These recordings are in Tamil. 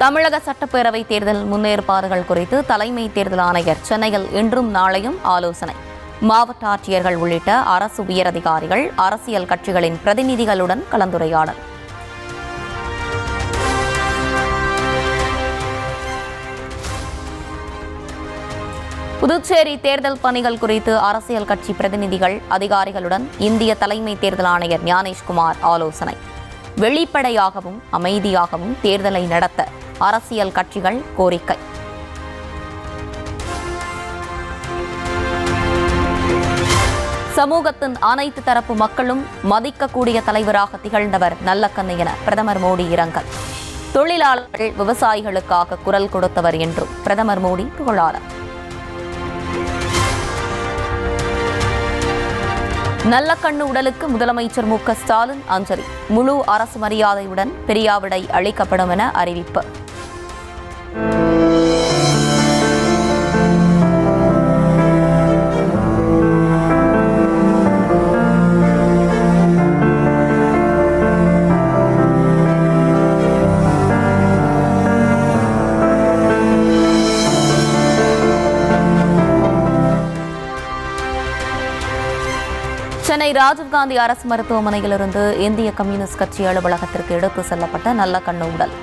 தமிழக சட்டப்பேரவை தேர்தல் முன்னேற்பாடுகள் குறித்து தலைமை தேர்தல் ஆணையர் சென்னையில் இன்றும் நாளையும் ஆலோசனை. மாவட்ட ஆட்சியர்கள் உள்ளிட்ட அரசு உயரதிகாரிகள், அரசியல் கட்சிகளின் பிரதிநிதிகளுடன் கலந்துரையாடல். புதுச்சேரி தேர்தல் பணிகள் குறித்து அரசியல் கட்சி பிரதிநிதிகள், அதிகாரிகளுடன் இந்திய தலைமை தேர்தல் ஆணையர் ஞானேஷ்குமார் ஆலோசனை. வெளிப்படையாகவும் அமைதியாகவும் தேர்தலை நடத்த அரசியல் கட்சிகள் கோரிக்கை. சமூகத்தின் அனைத்து தரப்பு மக்களும் மதிக்கக்கூடிய தலைவராக திகழ்ந்தவர் நல்லக்கண்ணு என பிரதமர் மோடி இரங்கல். தொழிலாளர்கள், விவசாயிகளுக்காக குரல் கொடுத்தவர் என்றும் பிரதமர் மோடி புகழாரம். நல்லக்கண்ணு உடலுக்கு முதலமைச்சர் மு க ஸ்டாலின் அஞ்சலி. முழு அரசு மரியாதையுடன் பெரியாவிடை அளிக்கப்படும் என அறிவிப்பு. சென்னை ராஜீவ்காந்தி அரசு மருத்துவமனையிலிருந்து இந்திய கம்யூனிஸ்ட் கட்சி அலுவலகத்திற்கு எடுத்து செல்லப்பட்ட நல்லக்கண்ணு உடல்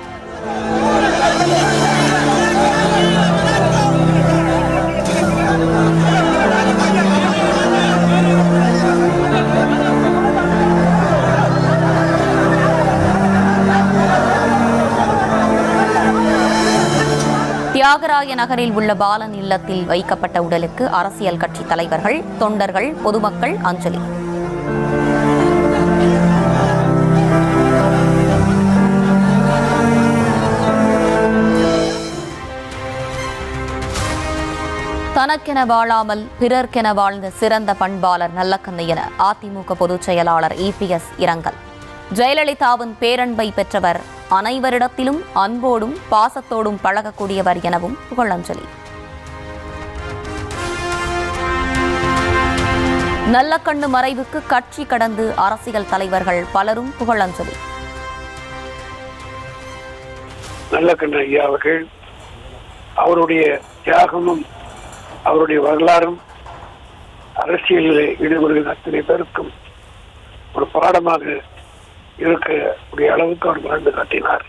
தியாகராய நகரில் உள்ள பாலன் இல்லத்தில் வைக்கப்பட்ட உடலுக்கு அரசியல் கட்சி தலைவர்கள், தொண்டர்கள், பொதுமக்கள் அஞ்சலி. தனக்கென வாழாமல் பிறர்க்கென வாழ்ந்த சிறந்த பண்பாளர் நல்லக்கண்ணு என அதிமுக பொதுச் செயலாளர் EPS இரங்கல். ஜெயலலிதாவின் பேரன்பை பெற்றவர், அனைவரிடத்திலும் அன்போடும் பாசத்தோடும் பழகக்கூடியவர் எனவும் புகழஞ்சலி. நல்லக்கண்ணு மறைவுக்கு கட்சி கடந்து அரசியல் தலைவர்கள் பலரும் புகழஞ்சலி. நல்லக்கண்ணு ஐயா அவர்கள் அவருடைய தியாகமும் அவருடைய வரலாறும் அரசியலில் ஈடுபடுகிற அத்தனை பேருக்கும் ஒரு பாடமாக இருக்கக்கூடிய அளவுக்கு அவர் வாழ்ந்து காட்டினார்.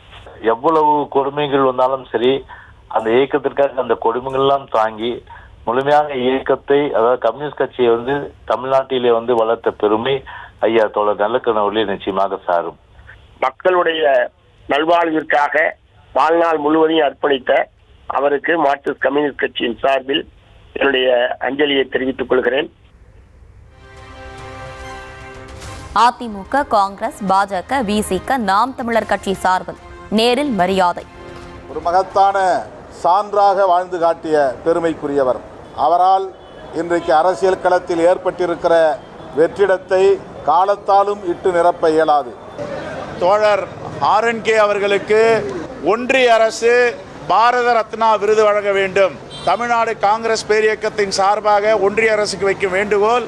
எவ்வளவு கொடுமைகள் வந்தாலும் சரி, அந்த இயக்கத்திற்காக அந்த கொடுமைகள் எல்லாம் தாங்கி முழுமையாக இயக்கத்தை, அதாவது கம்யூனிஸ்ட் கட்சியை தமிழ்நாட்டிலே வளர்த்த பெருமை ஐயா தோழர் நல்லக்கண்ணு அவர்களே நிச்சயமாக சாரும். மக்களுடைய நல்வாழ்விற்காக வாழ்நாள் முழுவதையும் அர்ப்பணித்த அவருக்கு மார்க்சிஸ்ட் கம்யூனிஸ்ட் கட்சியின் சார்பில் என்னுடைய அஞ்சலியை தெரிவித்துக் கொள்கிறேன். அதிமுக, காங்கிரஸ், பாஜக, VCK, நாம் தமிழர் கட்சி சார்பில் நேரில் மரியாதை. ஒரு மகத்தான சான்றாக வாழ்ந்து காட்டிய பெருமைக்குரியவர். அவரால் இன்றைக்கு அரசியல் களத்தில் ஏற்பட்டிருக்கிற வெற்றிடத்தை காலத்தாலும் இட்டு நிரப்ப இயலாது. தோழர் RNK அவர்களுக்கு ஒன்றிய அரசு பாரத ரத்னா விருது வழங்க வேண்டும். தமிழ்நாடு காங்கிரஸ் பேரியக்கத்தின் சார்பாக ஒன்றிய அரசுக்கு வைக்கும் வேண்டுகோள்.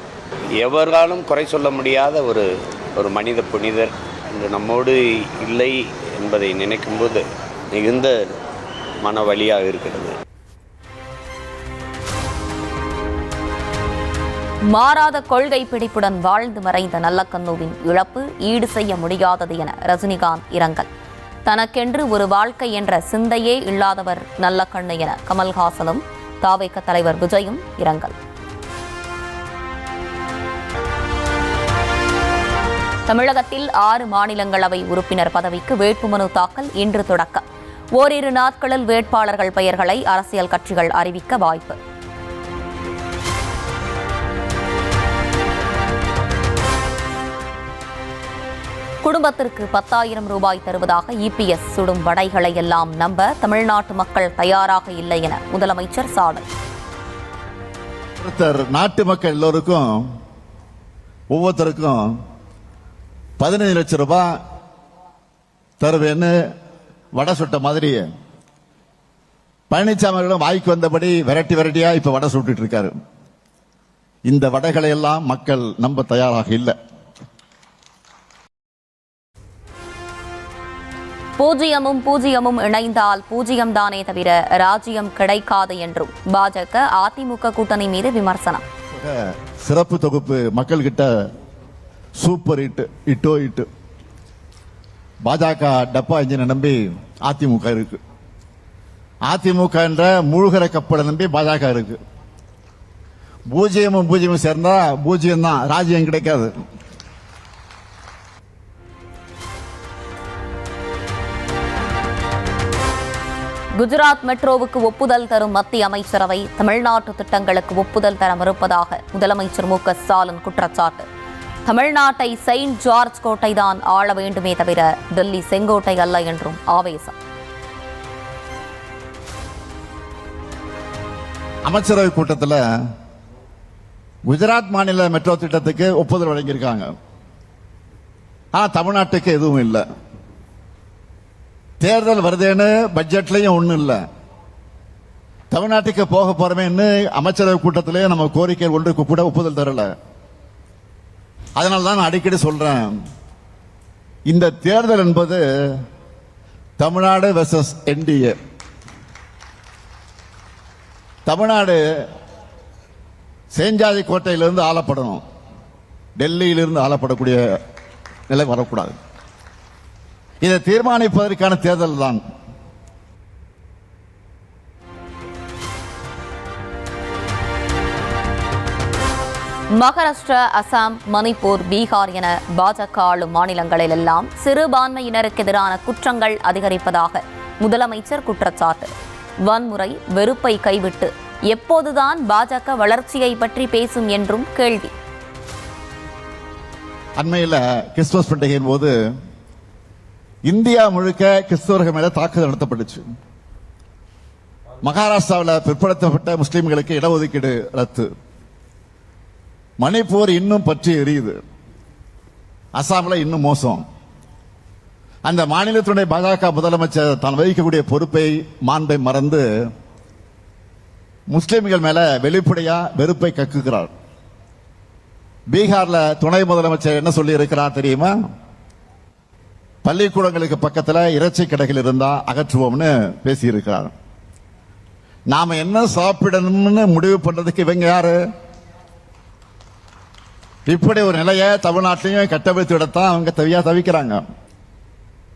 எவராலும் குறை சொல்ல முடியாத ஒரு மனித புனிதர் இன்று நம்மோடு இல்லை என்பதை நினைக்கும்போது மிகுந்த மன வலியாக இருக்கிறது. மாறாத கொள்கை பிடிப்புடன் வாழ்ந்து மறைந்த நல்லக்கண்ணுவின் இழப்பு ஈடு செய்ய முடியாதது என ரஜினிகாந்த் இரங்கல். தனக்கென்று ஒரு வாழ்க்கை என்ற சிந்தையே இல்லாதவர் நல்லக்கண்ணு என கமல்ஹாசனும் தாவேக தலைவர் விஜயும் இரங்கல். தமிழகத்தில் 6 மாநிலங்களவை உறுப்பினர் பதவிக்கு வேட்புமனு தாக்கல் இன்று தொடக்கம். ஓரிரு நாட்களில் வேட்பாளர்கள் பெயர்களை அரசியல் கட்சிகள் அறிவிக்க வாய்ப்பு. குடும்பத்திற்கு 10,000 ரூபாய் தருவதாக EPS சுடும் வடைகளை எல்லாம் நம்ப தமிழ்நாட்டு மக்கள் தயாராக இல்லை என முதலமைச்சர் சாடல். நாட்டு மக்கள் எல்லோருக்கும் ஒவ்வொருத்தருக்கும் 15 லட்சம் ரூபாய் தருவேன்னு வடை சுட்ட மாதிரி பழனிசாமி அவர்களும் வாய்க்கு வந்தபடி வெரைட்டியா இப்ப வடை சுட்டு இருக்காரு. இந்த வடைகளை எல்லாம் மக்கள் நம்ப தயாராக இல்லை. பூஜ்ஜியமும் பூஜ்ஜியமும் இணைந்தால் பூஜ்ஜியம்தானே தவிர ராஜ்யம் கிடைக்காது என்றும் பாஜக அதிமுக கூட்டணி மீது விமர்சனம். சிறப்பு தொகுப்பு மக்கள்கிட்ட சூப்பர் ஹிட் பாஜக டப்பா இன்ஜினை நம்பி அதிமுக இருக்கு. அதிமுக என்ற மூழ்கிற கப்பலை நம்பி பாஜக இருக்கு. பூஜ்ஜியமும் பூஜ்ஜியமும் சேர்ந்தா பூஜ்ஜியம் தான், ராஜ்யம் கிடைக்காது. குஜராத் மெட்ரோவுக்கு ஒப்புதல் தரும் மத்திய அமைச்சரவை தமிழ்நாட்டு திட்டங்களுக்கு ஒப்புதல் தர மறுப்பதாக முதலமைச்சர் மு க ஸ்டாலின் குற்றச்சாட்டு. தமிழ்நாட்டை செயின்ட் ஜார்ஜ் கோட்டை தான் ஆள வேண்டுமே தவிர டெல்லி செங்கோட்டை அல்ல என்றும் ஆவேசம். அமைச்சரவை கூட்டத்தில் குஜராத் மாநில மெட்ரோ திட்டத்துக்கு ஒப்புதல் வழங்கியிருக்காங்க. ஆனா தமிழ்நாட்டுக்கு எதுவும் இல்லை. தேர்தல் வருதேன்னு பட்ஜெட்லயும் ஒண்ணும் இல்லை. தமிழ்நாட்டுக்கு போக போறமேன்னு அமைச்சரவை கூட்டத்திலே நம்ம கோரிக்கை ஒன்றுக்கு கூட ஒப்புதல் தரல. அதனால தான் நான் அடிக்கடி சொல்றேன், இந்த தேர்தல் என்பது தமிழ்நாடு வெர்சஸ் என்டிஏ. தமிழ்நாடு சேஞ்சாதி கோட்டையிலிருந்து ஆளப்படணும், டெல்லியிலிருந்து ஆளப்படக்கூடிய நிலை வரக்கூடாது. இதை தீர்மானிப்பதற்கான தேர்தல் தான். மகாராஷ்டிரா, அசாம், மணிப்பூர், பீகார் என பாஜக ஆளும் மாநிலங்களில் எல்லாம் சிறுபான்மையினருக்கு எதிரான குற்றங்கள் அதிகரிப்பதாக முதலமைச்சர் குற்றச்சாட்டு. வன்முறை, வெறுப்பை கைவிட்டு எப்போதுதான் பாஜக வளர்ச்சியை பற்றி பேசும் என்றும் கேள்வி. அண்மையில் கிறிஸ்துமஸ் பண்டிகையின் போது இந்தியா முழுக்க கிறிஸ்தவர்கள் மேல தாக்குதல் நடத்தப்பட்டுச்சு. மகாராஷ்டிராவில் பிற்படுத்தப்பட்ட முஸ்லிம்களுக்கு இடஒதுக்கீடு ரத்து. மணிப்பூர் இன்னும் பற்றி எரியுது. அசாமில் இன்னும் மோசம். அந்த மாநிலத்துடைய பாஜக முதலமைச்சர் தான் வகிக்கக்கூடிய பொறுப்பை, மாண்பை மறந்து முஸ்லிம்கள் மேல வெளிப்படையா வெறுப்பை கக்குகிறார். பீகார்ல துணை முதலமைச்சர் என்ன சொல்லி இருக்கிறார் தெரியுமா? பள்ளிக்கூடங்களுக்கு பக்கத்தில் இறைச்சி கடைகள் இருந்தா அகற்றுவோம்னு பேசி இருக்கிறார். நாம என்ன சாப்பிடணும்னு முடிவு பண்றதுக்கு இவங்க யாரு? இப்படி ஒரு நிலையை தமிழ்நாட்டிலையும் கட்டமைத்து விடத்தான் அவங்க தவிக்கிறாங்க.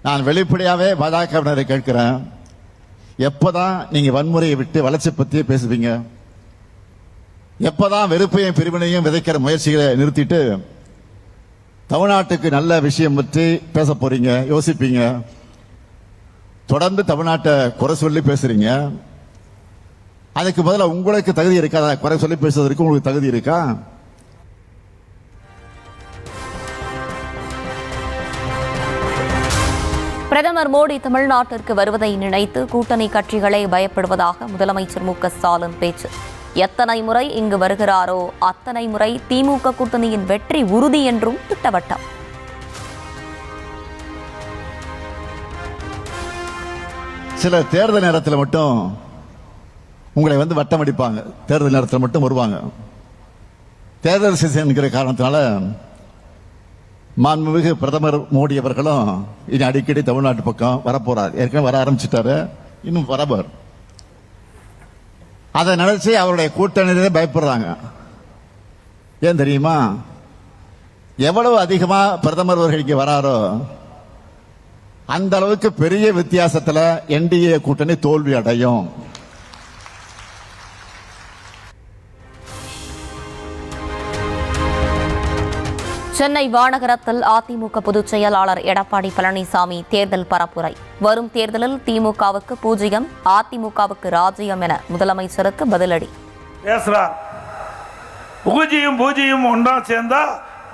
நான் வெளிப்படையாவே பாஜகவினரை கேட்கிறேன், எப்பதான் நீங்க வன்முறையை விட்டு வளர்ச்சி பத்தியே பேசுவீங்க? எப்பதான் வெறுப்பையும் பிரிவினையும் விதைக்கிற முயற்சிகளை நிறுத்திட்டு தமிழ்நாட்டுக்கு நல்ல விஷயம் பற்றி பேச போறீங்க, யோசிப்பீங்க? தொடர்ந்து தமிழ்நாட்டை குறை சொல்லி பேசுறீங்க. அதுக்கு பதிலாக உங்களுக்கு தகுதி இருக்கா? குறை சொல்லி பேசுவதற்கு உங்களுக்கு தகுதி இருக்கா? பிரதமர் மோடி தமிழ்நாட்டிற்கு வருவதை நினைத்து கூட்டணி கட்சிகளே பயப்படுவதாக முதலமைச்சர் மு க ஸ்டாலின் பேச்சு. எத்தனை முறை இங்கு வருகிறாரோ அத்தனை முறை திமுக கூட்டணியின் வெற்றி உறுதி என்றும் திட்டவட்டம். சில தேர்தல் நேரத்தில் மட்டும் உங்களை வந்து வட்டம் அடிப்பாங்க. தேர்தல் நேரத்தில் மட்டும் வருவாங்க. தேர்தல் சீசன்கிற காரணத்தினால மாண்புமிகு பிரதமர் மோடி அவர்களும் இனி அடிக்கடி தமிழ்நாட்டு பக்கம் வரப்போறார். ஏற்கனவே வர ஆரம்பிச்சுட்டாரு, இன்னும் வரவர். அதை நினைச்சு அவருடைய கூட்டணியிலே பயப்படுறாங்க. ஏன் தெரியுமா? எவ்வளவு அதிகமா பிரதமர் அவர்கள் இங்கே வராரோ அந்த அளவுக்கு பெரிய வித்தியாசத்தில் என்டிஏ கூட்டணி தோல்வி அடையும். சென்னை வானகரத்தில் அதிமுக பொதுச் செயலாளர் எடப்பாடி பழனிசாமி தேர்தல் பரப்புரை. வரும் தேர்தலில் திமுகவுக்கு 0, அதிமுகவுக்கு ராஜ்யம் என முதலமைச்சருக்கு பதிலடி பேசுறார். 0 ஒன்றா சேர்ந்தா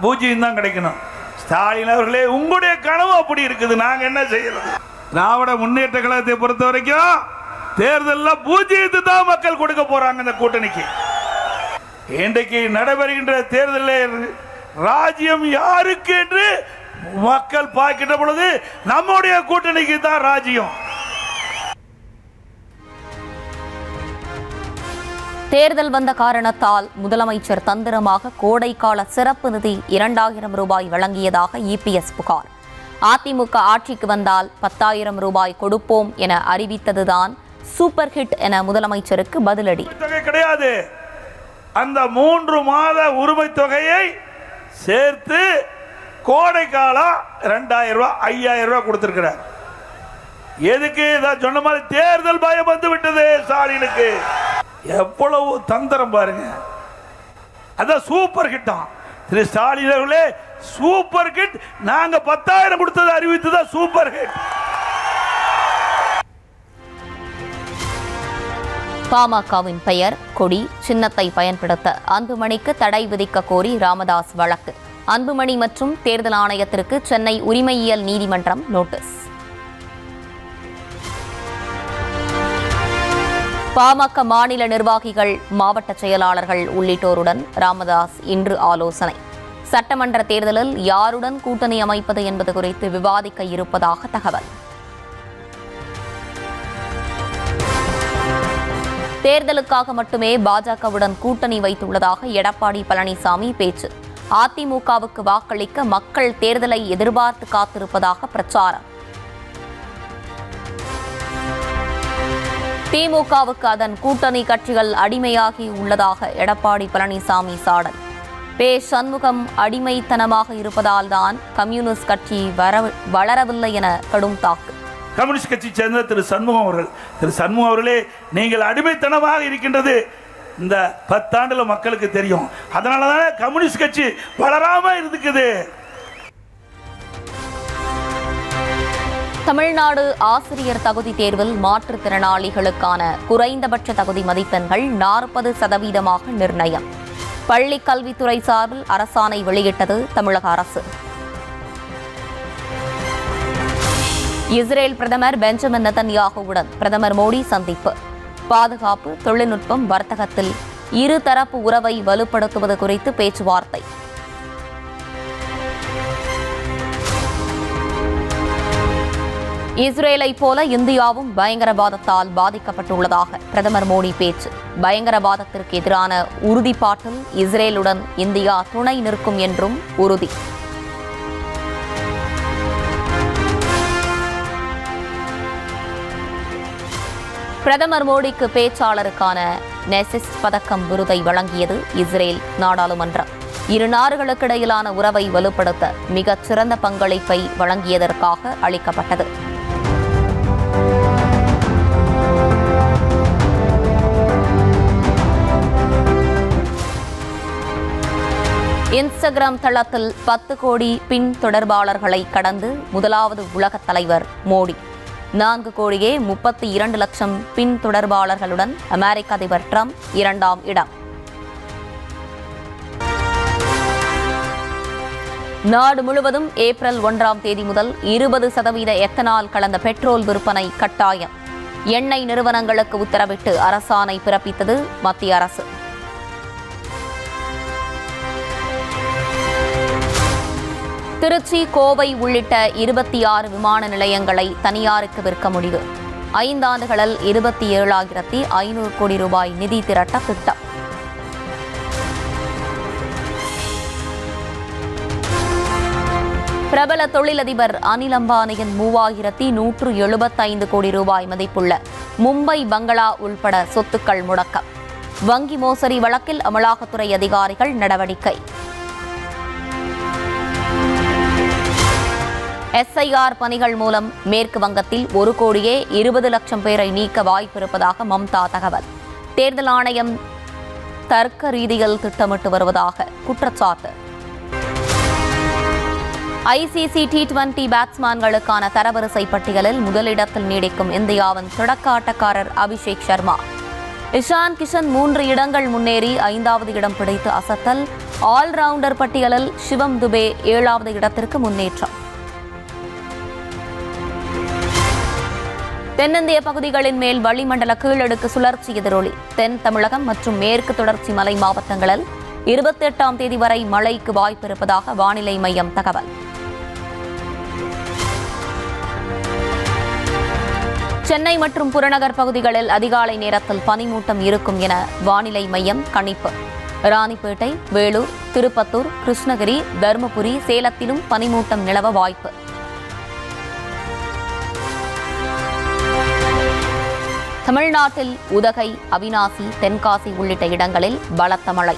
0 தான் கிடைக்கணும். ஸ்டாலின் அவர்களே, உங்களுடைய கனவு அப்படி இருக்குது, நாங்க என்ன செய்யறது? திராவிட முன்னேற்ற கழகத்தை பொறுத்த வரைக்கும் தேர்தலில் 0 தான் மக்கள் கொடுக்க போறாங்க இந்த கூட்டணிக்கு. இன்றைக்கு நடைபெறுகின்ற தேர்தலில் ராஜ்யம் யாருக்கு என்று மக்கள் பார்க்கின்ற பொழுது நம்முடைய கூட்டணிக்கு தான் ராஜ்யம். தேர்தல் வந்த காரணத்தால் முதலமைச்சர் தந்திரமாக கோடைக்கால சிறப்பு நிதி 2000 ரூபாய் வழங்கியதாக இபிஎஸ் புகார். அதிமுக ஆட்சிக்கு வந்தால் 10,000 ரூபாய் கொடுப்போம் என அறிவித்ததுதான் சூப்பர் ஹிட் என முதலமைச்சருக்கு பதிலடி. தொகை கிடையாது, அந்த 3 மாத உரிமை தொகையை சேர்த்து கோடை காலம் 2,000 ரூபாய் 5,000 ரூபாய் கொடுத்திருக்கிறார். எதுக்கு? சொன்ன மாதிரி தேர்தல் பயம் வந்து விட்டது ஸ்டாலினுக்கு. எவ்வளவு தந்திரம் பாருங்க. அதான் சூப்பர் ஹிட்டா திரு ஸ்டாலின் அவர்களே, சூப்பர் ஹிட். நாங்க 10,000 கொடுத்தது அறிவித்ததா சூப்பர் ஹிட். பாமகவின் பெயர், கொடி, சின்னத்தை பயன்படுத்த அன்புமணிக்கு தடை விதிக்க கோரி ராமதாஸ் வழக்கு. அன்புமணி மற்றும் தேர்தல் ஆணையத்திற்கு சென்னை உரிமையியல் நீதிமன்றம் நோட்டீஸ். பாமக மாநில நிர்வாகிகள், மாவட்ட செயலாளர்கள் உள்ளிட்டோருடன் ராமதாஸ் இன்று ஆலோசனை. சட்டமன்ற தேர்தலில் யாருடன் கூட்டணி அமைப்பது என்பது குறித்து விவாதிக்க இருப்பதாக தகவல். தேர்தலுக்காக மட்டுமே பாஜகவுடன் கூட்டணி வைத்துள்ளதாக எடப்பாடி பழனிசாமி பேச்சு. அதிமுகவுக்கு வாக்களிக்க மக்கள் தேர்தலை எதிர்பார்த்து காத்திருப்பதாக பிரச்சாரம். திமுகவுக்கு அதன் கூட்டணி கட்சிகள் அடிமையாகி உள்ளதாக எடப்பாடி பழனிசாமி சாடல். பே. சண்முகம் அடிமைத்தனமாக இருப்பதால் தான் கம்யூனிஸ்ட் கட்சி வளரவில்லை என கடும் தாக்கு. கம்யூனிஸ்ட் கட்சி சேர்ந்த திரு சண்முகம் அவர்களே, நீங்கள் அடிமைத்தனமாக இருக்கின்றது இந்த 10 ஆண்டுல மக்களுக்கு தெரியும். அதனாலதான் கம்யூனிஸ்ட் கட்சி வளராம இருக்குது. தமிழ்நாடு ஆசிரியர் தகுதி தேர்வில் மாற்றுத்திறனாளிகளுக்கான குறைந்தபட்ச தகுதி மதிப்பெண்கள் 40% நிர்ணயம். பள்ளி கல்வித்துறை சார்பில் அரசாணை வெளியிட்டது தமிழக அரசு. இஸ்ரேல் பிரதமர் பெஞ்சமின் நெதன்யாகுவுடன் பிரதமர் மோடி சந்திப்பு. பாதுகாப்பு, தொழில்நுட்பம், வர்த்தகத்தில் இருதரப்பு உறவை வலுப்படுத்துவது குறித்து பேச்சுவார்த்தை. இஸ்ரேலை போல இந்தியாவும் பயங்கரவாதத்தால் பாதிக்கப்பட்டுள்ளதாக பிரதமர் மோடி பேச்சு. பயங்கரவாதத்திற்கு எதிரான உறுதிப்பாட்டில் இஸ்ரேலுடன் இந்தியா துணை நிற்கும் என்றும் உறுதி. பிரதமர் மோடிக்கு பேச்சாளருக்கான நெசிஸ் பதக்கம் விருதை வழங்கியது இஸ்ரேல் நாடாளுமன்றம். இரு நாடுகளுக்கிடையிலான உறவை வலுப்படுத்த மிகச் சிறந்த பங்களிப்பை வழங்கியதற்காக அளிக்கப்பட்டது. இன்ஸ்டாகிராம் தளத்தில் 10 கோடி பின் தொடர்பாளர்களை கடந்து முதலாவது உலகத் தலைவர் மோடி. 4 கோடியே 32 லட்சம் பின் தொடர்பாளர்களுடன் அமெரிக்க அதிபர் ட்ரம்ப் 2ஆம் இடம். நாடு முழுவதும் ஏப்ரல் 1ஆம் தேதி முதல் 20% எத்தனால் கலந்த பெட்ரோல் விற்பனை கட்டாயம். எண்ணெய் நிறுவனங்களுக்கு உத்தரவிட்டு அரசாணை பிறப்பித்தது மத்திய அரசு. திருச்சி, கோவை உள்ளிட்ட 26 விமான நிலையங்களை தனியாருக்கு விற்க முடிவு. 5 ஆண்டுகளில் 27,500 கோடி ரூபாய் நிதி திரட்ட திட்டம். பிரபல தொழிலதிபர் அனில் அம்பானியின் 3,175 கோடி ரூபாய் மதிப்புள்ள மும்பை பங்களா உள்பட சொத்துக்கள் முடக்கம். வங்கி மோசடி வழக்கில் அமலாக்கத்துறை அதிகாரிகள் நடவடிக்கை. SIR பணிகள் மூலம் மேற்கு வங்கத்தில் 1 கோடியே 20 லட்சம் பேரை நீக்க வாய்ப்பிருப்பதாக மம்தா தகவல். தேர்தல் ஆணையம் தர்க்க ரீதியில் திட்டமிட்டு வருவதாக குற்றச்சாட்டு. ICC T20 பேட்ஸ்மேன்களுக்கான தரவரிசை பட்டியலில் முதலிடத்தில் நீடிக்கும் இந்தியாவின் தொடக்க ஆட்டக்காரர் அபிஷேக் சர்மா. இஷான் கிஷன் 3 இடங்கள் முன்னேறி 5வது இடம் பிடித்து அசத்தல். ஆல்ரவுண்டர் பட்டியலில் சிவம் துபே 7வது இடத்திற்கு முன்னேற்றம். தென்னிந்திய பகுதிகளின் மேல் வளிமண்டல கீழடுக்கு சுழற்சி எதிரொலி. தென் தமிழகம் மற்றும் மேற்கு தொடர்ச்சி மலை மாவட்டங்களில் 28ஆம் தேதி வரை மழைக்கு வாய்ப்பிருப்பதாக வானிலை மையம் தகவல். சென்னை மற்றும் புறநகர் பகுதிகளில் அதிகாலை நேரத்தில் பனிமூட்டம் இருக்கும் என வானிலை மையம் கணிப்பு. ராணிப்பேட்டை, வேலூர், திருப்பத்தூர், கிருஷ்ணகிரி, தருமபுரி, சேலத்திலும் பனிமூட்டம் நிலவ வாய்ப்பு. தமிழ்நாட்டில் உதகை, அவிநாசி, தென்காசி உள்ளிட்ட இடங்களில் பலத்த மழை.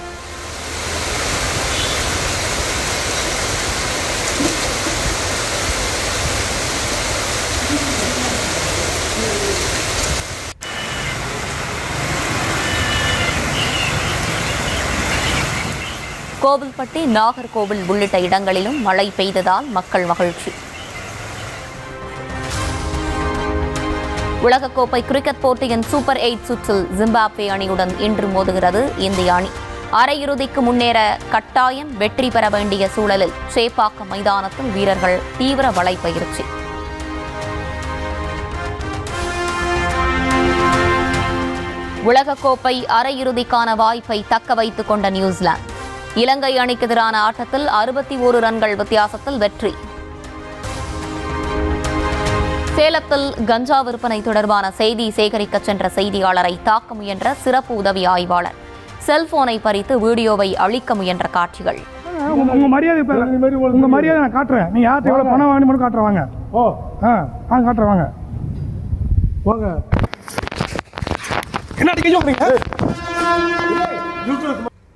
கோவில்பட்டி, நாகர்கோவில் உள்ளிட்ட இடங்களிலும் மழை பெய்ததால் மக்கள் மகிழ்ச்சி. உலகக்கோப்பை கிரிக்கெட் போட்டியின் சூப்பர் 8 சுற்றில் ஜிம்பாப்வே அணியுடன் இன்று மோதுகிறது இந்திய அணி. அரையிறுதிக்கு முன்னேற கட்டாயம் வெற்றி பெற வேண்டிய சூழலில் சேப்பாக்கம் மைதானத்தில் வீரர்கள் தீவிர வலைப்பயிற்சி. உலகக்கோப்பை அரையிறுதிக்கான வாய்ப்பை தக்க வைத்துக் கொண்ட நியூசிலாந்து இலங்கை அணிக்கு எதிரான ஆட்டத்தில் 61 ரன்கள் வித்தியாசத்தில் வெற்றி. சேலத்தில் கஞ்சா விற்பனை தொடர்பான செய்தி சேகரிக்க சென்ற செய்தியாளரை தாக்க முயன்ற சிறப்பு உதவி ஆய்வாளர் செல்போனை பறித்து வீடியோவை அழிக்க முயன்ற காட்சிகள். உங்க மரியாதை நான் காட்டுறேன். நீ யார்கிட்ட எவ்வளவு பணம் வாங்கி மட்டும் காட்டுறவாங்க. காட்டுறவாங்க போங்க. என்ன அடிக்க